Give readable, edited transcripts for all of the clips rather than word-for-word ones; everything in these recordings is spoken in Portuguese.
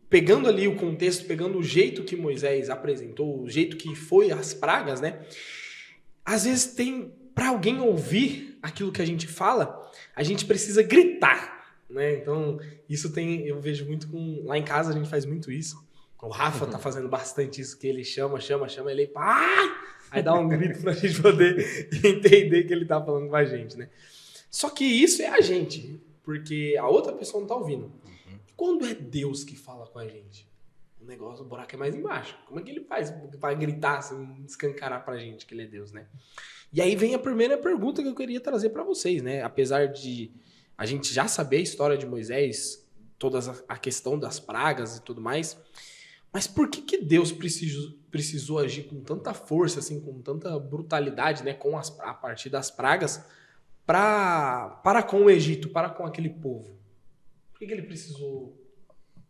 pegando ali o contexto, pegando o jeito que Moisés apresentou, o jeito que foi as pragas, né? Às vezes para alguém ouvir aquilo que a gente fala, a gente precisa gritar, né? Então, eu vejo muito lá em casa a gente faz muito isso. O Rafa tá fazendo bastante isso, que ele chama, ele pá! Aí dá um grito pra gente poder entender que ele tá falando com a gente, né? Só que isso é a gente, porque a outra pessoa não tá ouvindo. Quando é Deus que fala com a gente, o buraco é mais embaixo. Como é que ele faz pra gritar, assim, escancarar pra gente que ele é Deus, né? E aí vem a primeira pergunta que eu queria trazer pra vocês, né? Apesar de a gente já saber a história de Moisés, toda a questão das pragas e tudo mais, mas por que Deus precisou agir com tanta força, assim, com tanta brutalidade, né, a partir das pragas, para com o Egito, para com aquele povo? Por que ele precisou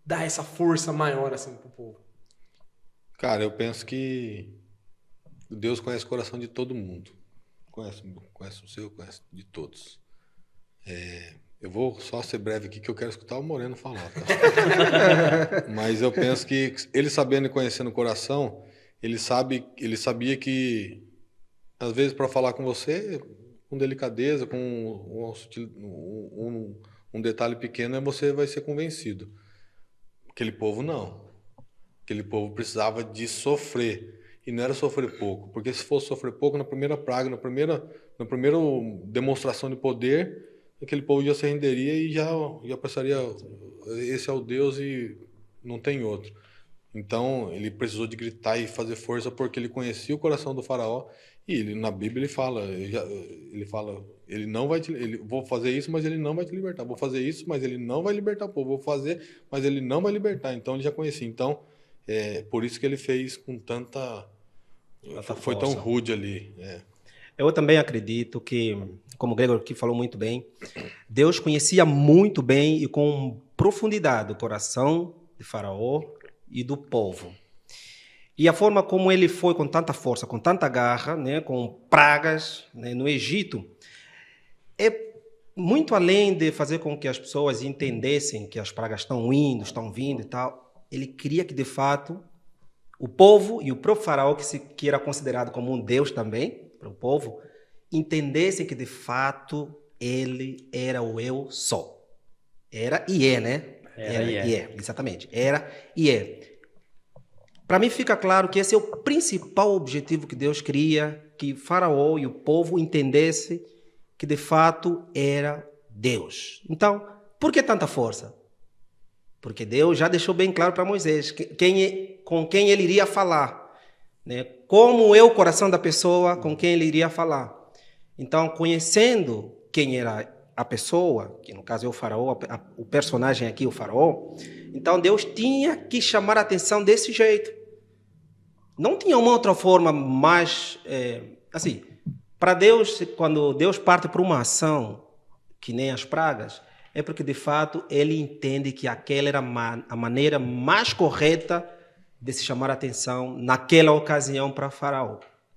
dar essa força maior assim pro povo? Cara, eu penso que Deus conhece o coração de todo mundo. Conhece o seu, conhece de todos. Eu vou só ser breve aqui, que eu quero escutar o Moreno falar, tá? Mas eu penso que ele sabendo e conhecendo o coração, ele sabia que, às vezes, para falar com você, com delicadeza, com um detalhe pequeno, você vai ser convencido. Aquele povo não. Aquele povo precisava de sofrer. E não era sofrer pouco, porque se fosse sofrer pouco, na primeira praga, na primeira demonstração de poder, aquele povo já se renderia e já pensaria, esse é o Deus e não tem outro. Então, ele precisou de gritar e fazer força porque ele conhecia o coração do faraó. E na Bíblia ele fala, ele não vai vou fazer isso, mas ele não vai te libertar. Vou fazer isso, mas ele não vai libertar o povo. Vou fazer, mas ele não vai libertar. Então, ele já conhecia. Então, por isso que ele fez com tanta foi força. Tão rude ali. Eu também acredito que, como o Gregor aqui falou muito bem, Deus conhecia muito bem e com profundidade o coração de Faraó e do povo. E a forma como ele foi com tanta força, com tanta garra, né, com pragas, né, no Egito, é muito além de fazer com que as pessoas entendessem que as pragas estão indo, estão vindo e tal. Ele queria que, de fato, o povo e o próprio faraó, que era considerado como um deus também, para o povo, entendessem que, de fato, ele era o eu sou. Era e é, né? Era e é, exatamente. Era e é. Para mim fica claro que esse é o principal objetivo que Deus queria, que Faraó e o povo entendessem que, de fato, era Deus. Então, por que tanta força? Porque Deus já deixou bem claro para Moisés com quem ele iria falar, né? Como é o coração da pessoa com quem ele iria falar. Então, conhecendo quem era a pessoa, que no caso é o faraó, o personagem aqui, o faraó, então Deus tinha que chamar a atenção desse jeito. Não tinha uma outra forma mais... assim, para Deus, quando Deus parte para uma ação, que nem as pragas, é porque, de fato, ele entende que aquela era a maneira mais correta de se chamar a atenção naquela ocasião para Faraó.